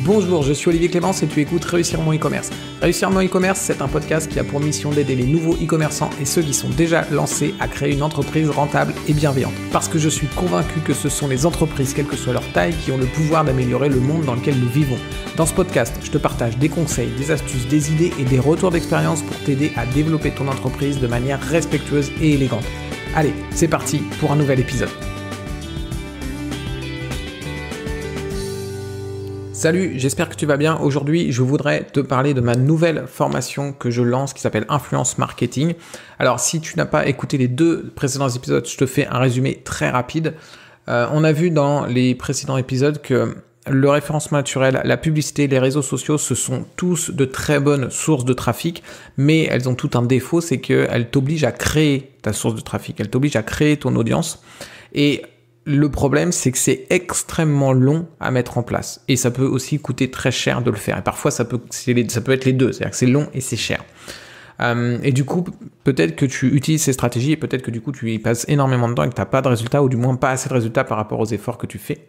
Bonjour, je suis Olivier Clémence et tu écoutes Réussir mon e-commerce. Réussir mon e-commerce, c'est un podcast qui a pour mission d'aider les nouveaux e-commerçants et ceux qui sont déjà lancés à créer une entreprise rentable et bienveillante. Parce que je suis convaincu que ce sont les entreprises, quelle que soit leur taille, qui ont le pouvoir d'améliorer le monde dans lequel nous vivons. Dans ce podcast, je te partage des conseils, des astuces, des idées et des retours d'expérience pour t'aider à développer ton entreprise de manière respectueuse et élégante. Allez, c'est parti pour un nouvel épisode. Salut, j'espère que tu vas bien. Aujourd'hui, je voudrais te parler de ma nouvelle formation que je lance qui s'appelle Influence Marketing. Alors, si tu n'as pas écouté les deux précédents épisodes, je te fais un résumé très rapide. On a vu dans les précédents épisodes que le référencement naturel, la publicité, les réseaux sociaux, ce sont tous de très bonnes sources de trafic, mais elles ont tout un défaut, c'est qu'elles t'obligent à créer ta source de trafic, elles t'obligent à créer ton audience. Et le problème, c'est que c'est extrêmement long à mettre en place et ça peut aussi coûter très cher de le faire. Et parfois, ça peut être les deux, c'est-à-dire que c'est long et c'est cher. Et du coup, peut-être que tu utilises ces stratégies et peut-être que du coup, tu y passes énormément de temps et que tu n'as pas de résultats ou du moins pas assez de résultats par rapport aux efforts que tu fais.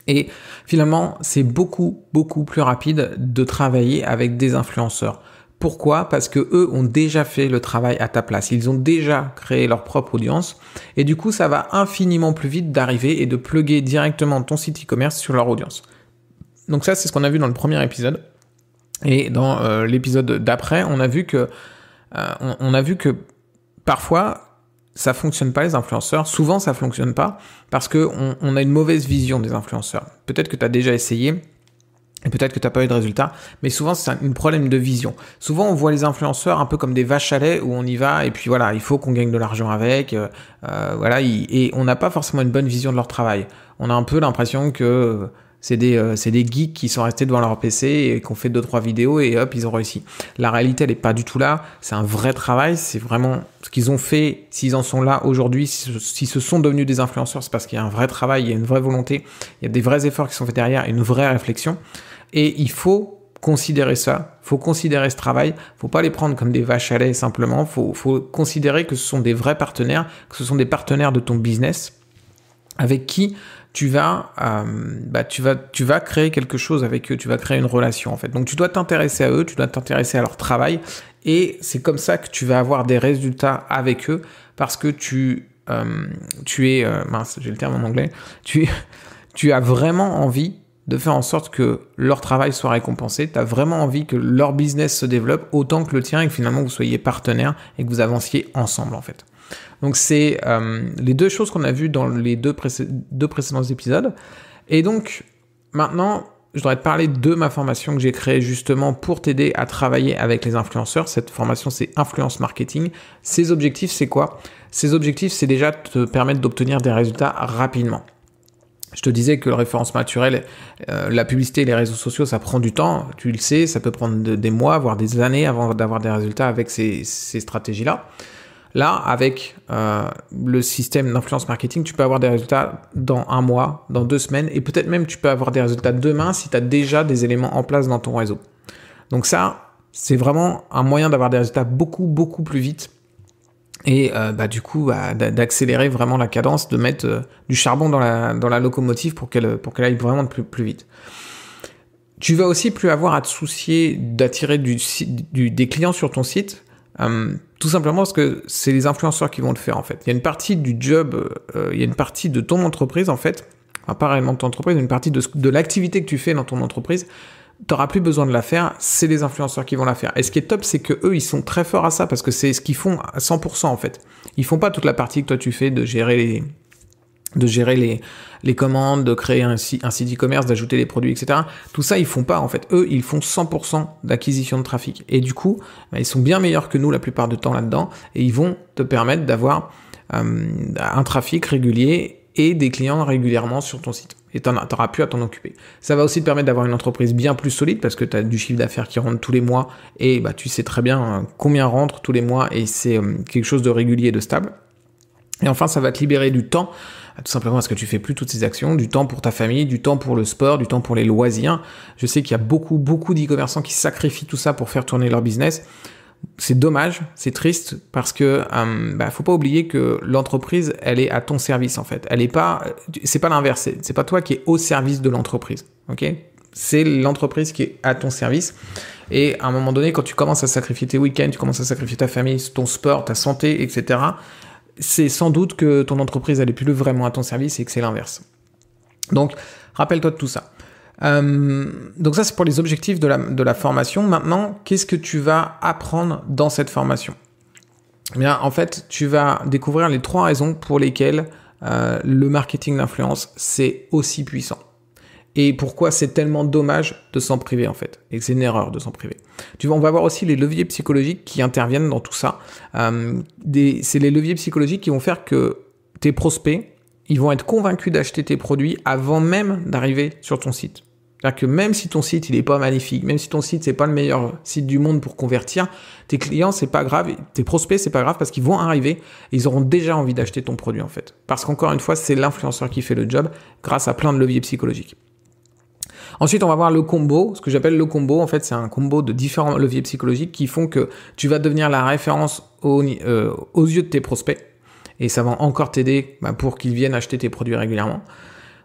Et finalement, c'est beaucoup plus rapide de travailler avec des influenceurs. Pourquoi ? Parce que eux ont déjà fait le travail à ta place. Ils ont déjà créé leur propre audience. Et du coup, ça va infiniment plus vite d'arriver et de plugger directement ton site e-commerce sur leur audience. Donc ça, c'est ce qu'on a vu dans le premier épisode. Et dans l'épisode d'après, on a vu que parfois, ça fonctionne pas les influenceurs. Souvent, ça fonctionne pas parce que on a une mauvaise vision des influenceurs. Peut-être que tu as déjà essayé. Et peut-être que tu n'as pas eu de résultat, mais souvent c'est un problème de vision. Souvent on voit les influenceurs un peu comme des vaches à lait où on y va et puis voilà, il faut qu'on gagne de l'argent avec, et on n'a pas forcément une bonne vision de leur travail. On a un peu l'impression que c'est des geeks qui sont restés devant leur PC et qui ont fait 2-3 vidéos et hop, ils ont réussi. La réalité, elle est pas du tout là. C'est un vrai travail. C'est vraiment ce qu'ils ont fait. S'ils en sont là aujourd'hui, s'ils se sont devenus des influenceurs, c'est parce qu'il y a un vrai travail, il y a une vraie volonté, il y a des vrais efforts qui sont faits derrière, une vraie réflexion. Et il faut considérer ça. Faut considérer ce travail. Faut pas les prendre comme des vaches à lait simplement. Faut considérer que ce sont des vrais partenaires, que ce sont des partenaires de ton business avec qui tu vas créer quelque chose avec eux, tu vas créer une relation en fait. Donc tu dois t'intéresser à eux, tu dois t'intéresser à leur travail et c'est comme ça que tu vas avoir des résultats avec eux parce que tu es j'ai le terme en anglais, tu as vraiment envie de faire en sorte que leur travail soit récompensé, tu as vraiment envie que leur business se développe autant que le tien et que finalement vous soyez partenaires et que vous avanciez ensemble en fait. Donc c'est les deux choses qu'on a vues dans les deux précédents épisodes. Et donc maintenant, je voudrais te parler de ma formation que j'ai créée justement pour t'aider à travailler avec les influenceurs. Cette formation, c'est Influence Marketing. Ses objectifs, c'est quoi ? Ses objectifs, c'est déjà te permettre d'obtenir des résultats rapidement. Je te disais que le référencement naturel, la publicité et les réseaux sociaux, ça prend du temps. Tu le sais, ça peut prendre des mois, voire des années avant d'avoir des résultats avec ces stratégies-là. Là, avec le système d'influence marketing, tu peux avoir des résultats dans 1 mois, dans 2 semaines, et peut-être même tu peux avoir des résultats demain si tu as déjà des éléments en place dans ton réseau. Donc ça, c'est vraiment un moyen d'avoir des résultats beaucoup plus vite et d'accélérer vraiment la cadence, de mettre du charbon dans la locomotive pour qu'elle aille vraiment plus vite. Tu vas aussi plus avoir à te soucier d'attirer des clients sur ton site. Tout simplement parce que c'est les influenceurs qui vont le faire en fait. Il y a une partie du job, il y a une partie de ton entreprise en fait, enfin pas réellement de ton entreprise, une partie de l'activité que tu fais dans ton entreprise, tu n'auras plus besoin de la faire, c'est les influenceurs qui vont la faire. Et ce qui est top, c'est que eux, ils sont très forts à ça parce que c'est ce qu'ils font à 100% en fait. Ils font pas toute la partie que toi tu fais de gérer les commandes, de créer un site e-commerce, d'ajouter les produits, etc. Tout ça, ils font pas, en fait. Eux, ils font 100% d'acquisition de trafic. Et du coup, ils sont bien meilleurs que nous la plupart du temps là-dedans. Et ils vont te permettre d'avoir un trafic régulier et des clients régulièrement sur ton site. Et t'auras plus à t'en occuper. Ça va aussi te permettre d'avoir une entreprise bien plus solide parce que tu as du chiffre d'affaires qui rentre tous les mois et tu sais très bien combien rentre tous les mois et c'est quelque chose de régulier et de stable. Et enfin, ça va te libérer du temps, tout simplement parce que tu fais plus toutes ces actions, du temps pour ta famille, du temps pour le sport, du temps pour les loisirs. Je sais qu'il y a beaucoup d'e-commerçants qui sacrifient tout ça pour faire tourner leur business. C'est dommage, c'est triste parce que faut pas oublier que l'entreprise, elle est à ton service en fait. C'est pas l'inverse, c'est pas toi qui es au service de l'entreprise. OK ? c'est l'entreprise qui est à ton service. Et à un moment donné, quand tu commences à sacrifier tes week-ends, tu commences à sacrifier ta famille, ton sport, ta santé, etc., c'est sans doute que ton entreprise, elle n'est plus vraiment à ton service et que c'est l'inverse. Donc, rappelle-toi de tout ça. Donc ça, c'est pour les objectifs de la formation. Maintenant, qu'est-ce que tu vas apprendre dans cette formation ? Eh bien, en fait, tu vas découvrir les 3 raisons pour lesquelles le marketing d'influence, c'est aussi puissant. Et pourquoi c'est tellement dommage de s'en priver, en fait. Et que c'est une erreur de s'en priver. On va voir aussi les leviers psychologiques qui interviennent dans tout ça. C'est les leviers psychologiques qui vont faire que tes prospects, ils vont être convaincus d'acheter tes produits avant même d'arriver sur ton site. C'est-à-dire que même si ton site, il est pas magnifique, même si ton site, c'est pas le meilleur site du monde pour convertir, tes clients, c'est pas grave, tes prospects, c'est pas grave parce qu'ils vont arriver et ils auront déjà envie d'acheter ton produit, en fait. Parce qu'encore une fois, c'est l'influenceur qui fait le job grâce à plein de leviers psychologiques. Ensuite, on va voir le combo. Ce que j'appelle le combo, en fait, c'est un combo de différents leviers psychologiques qui font que tu vas devenir la référence aux yeux de tes prospects. Et ça va encore t'aider pour qu'ils viennent acheter tes produits régulièrement.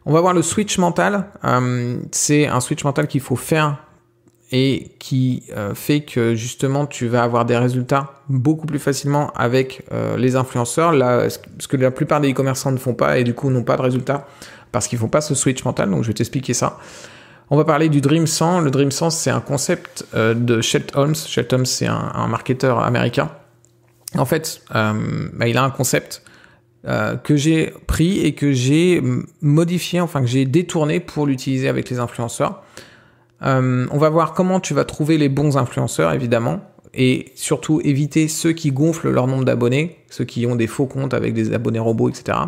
On va voir le switch mental. C'est un switch mental qu'il faut faire et qui fait que justement tu vas avoir des résultats beaucoup plus facilement avec les influenceurs. Là, ce que la plupart des e-commerçants ne font pas et du coup n'ont pas de résultats parce qu'ils font pas ce switch mental. Donc je vais t'expliquer ça. On va parler du Dream 100. Le Dream 100, c'est un concept de Chet Holmes. Chet Holmes, c'est un marketeur américain. En fait, il a un concept que j'ai pris et que j'ai modifié, enfin que j'ai détourné pour l'utiliser avec les influenceurs. On va voir comment tu vas trouver les bons influenceurs, évidemment, et surtout éviter ceux qui gonflent leur nombre d'abonnés, ceux qui ont des faux comptes avec des abonnés robots, etc.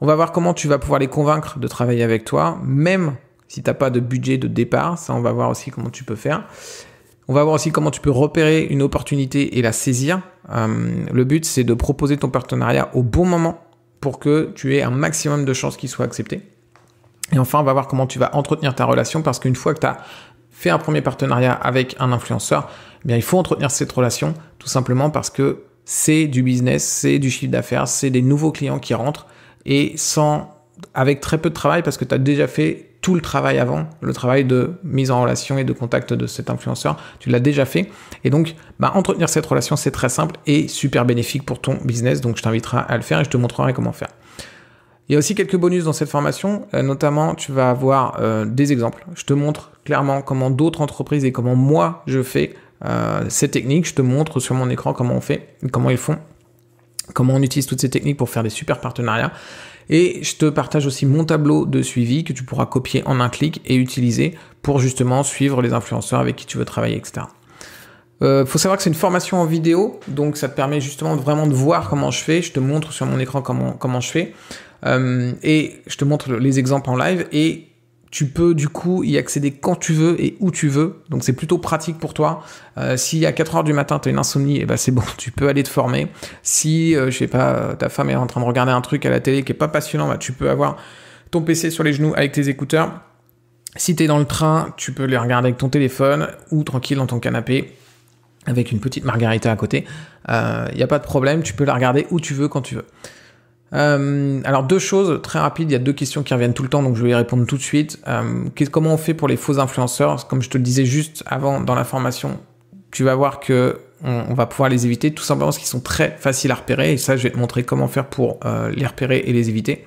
On va voir comment tu vas pouvoir les convaincre de travailler avec toi, même si tu n'as pas de budget de départ. Ça, on va voir aussi comment tu peux faire. On va voir aussi comment tu peux repérer une opportunité et la saisir. Le but, c'est de proposer ton partenariat au bon moment pour que tu aies un maximum de chances qu'il soit accepté. Et enfin, on va voir comment tu vas entretenir ta relation parce qu'une fois que tu as fait un premier partenariat avec un influenceur, eh bien, il faut entretenir cette relation tout simplement parce que c'est du business, c'est du chiffre d'affaires, c'est des nouveaux clients qui rentrent et avec très peu de travail parce que tu as déjà fait tout le travail avant, le travail de mise en relation et de contact de cet influenceur, tu l'as déjà fait. Et donc, entretenir cette relation, c'est très simple et super bénéfique pour ton business. Donc, je t'inviterai à le faire et je te montrerai comment faire. Il y a aussi quelques bonus dans cette formation, notamment, tu vas avoir des exemples. Je te montre clairement comment d'autres entreprises et comment moi, je fais ces techniques. Je te montre sur mon écran comment on fait, comment ils font, comment on utilise toutes ces techniques pour faire des super partenariats. Et je te partage aussi mon tableau de suivi que tu pourras copier en un clic et utiliser pour justement suivre les influenceurs avec qui tu veux travailler, etc. Faut savoir que c'est une formation en vidéo, donc ça te permet justement vraiment de voir comment je fais. Je te montre sur mon écran comment je fais et je te montre les exemples en live et tu peux du coup y accéder quand tu veux et où tu veux. Donc c'est plutôt pratique pour toi. Si à 4h du matin tu as une insomnie, c'est bon, tu peux aller te former. Si je sais pas, ta femme est en train de regarder un truc à la télé qui est pas passionnant, tu peux avoir ton PC sur les genoux avec tes écouteurs. Si tu es dans le train, tu peux les regarder avec ton téléphone ou tranquille dans ton canapé avec une petite margarita à côté. Y a pas de problème, tu peux la regarder où tu veux quand tu veux. Alors 2 choses très rapides, il y a 2 questions qui reviennent tout le temps, donc je vais y répondre tout de suite. Comment on fait pour les faux influenceurs ? Comme je te le disais juste avant dans la formation, tu vas voir que on va pouvoir les éviter, tout simplement parce qu'ils sont très faciles à repérer, et ça je vais te montrer comment faire pour les repérer et les éviter.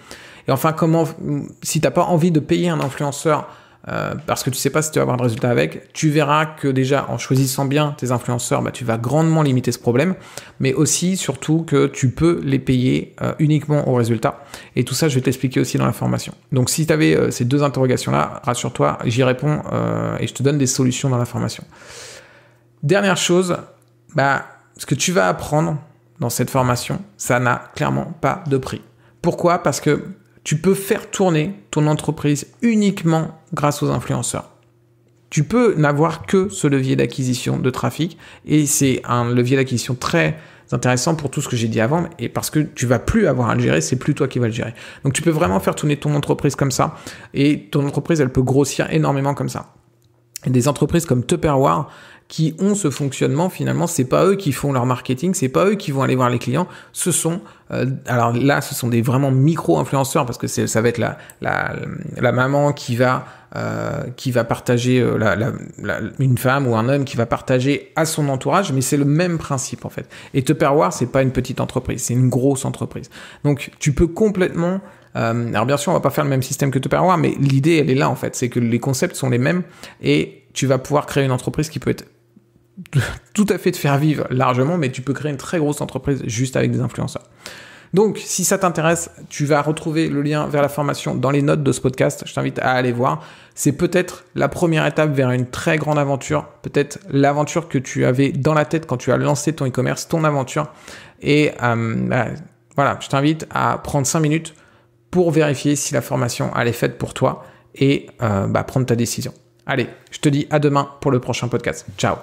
Et enfin, si t'as pas envie de payer un influenceur parce que tu sais pas si tu vas avoir de résultats avec, tu verras que déjà en choisissant bien tes influenceurs, tu vas grandement limiter ce problème, mais aussi surtout que tu peux les payer uniquement aux résultats. Et tout ça, je vais t'expliquer aussi dans la formation. Donc si tu avais ces 2 interrogations-là, rassure-toi, j'y réponds et je te donne des solutions dans la formation. Dernière chose, ce que tu vas apprendre dans cette formation, ça n'a clairement pas de prix. Pourquoi ? Parce que tu peux faire tourner ton entreprise uniquement grâce aux influenceurs. Tu peux n'avoir que ce levier d'acquisition de trafic et c'est un levier d'acquisition très intéressant pour tout ce que j'ai dit avant et parce que tu vas plus avoir à le gérer, c'est plus toi qui vas le gérer. Donc tu peux vraiment faire tourner ton entreprise comme ça et ton entreprise, elle peut grossir énormément comme ça. Et des entreprises comme Tupperware qui ont ce fonctionnement, finalement, c'est pas eux qui font leur marketing, c'est pas eux qui vont aller voir les clients, ce sont, alors là, ce sont des vraiment micro-influenceurs, parce que ça va être la maman qui va partager, une femme ou un homme qui va partager à son entourage, mais c'est le même principe, en fait. Et Tupperware, c'est pas une petite entreprise, c'est une grosse entreprise. Donc, tu peux complètement... alors bien sûr, on va pas faire le même système que Tupperware, mais l'idée, elle est là, en fait. C'est que les concepts sont les mêmes et tu vas pouvoir créer une entreprise qui peut être tout à fait te faire vivre largement, mais tu peux créer une très grosse entreprise juste avec des influenceurs. Donc, si ça t'intéresse, tu vas retrouver le lien vers la formation dans les notes de ce podcast. Je t'invite à aller voir. C'est peut-être la première étape vers une très grande aventure, peut-être l'aventure que tu avais dans la tête quand tu as lancé ton e-commerce, ton aventure. Et voilà, je t'invite à prendre 5 minutes pour vérifier si la formation elle est faite pour toi et prendre ta décision. Allez, je te dis à demain pour le prochain podcast. Ciao.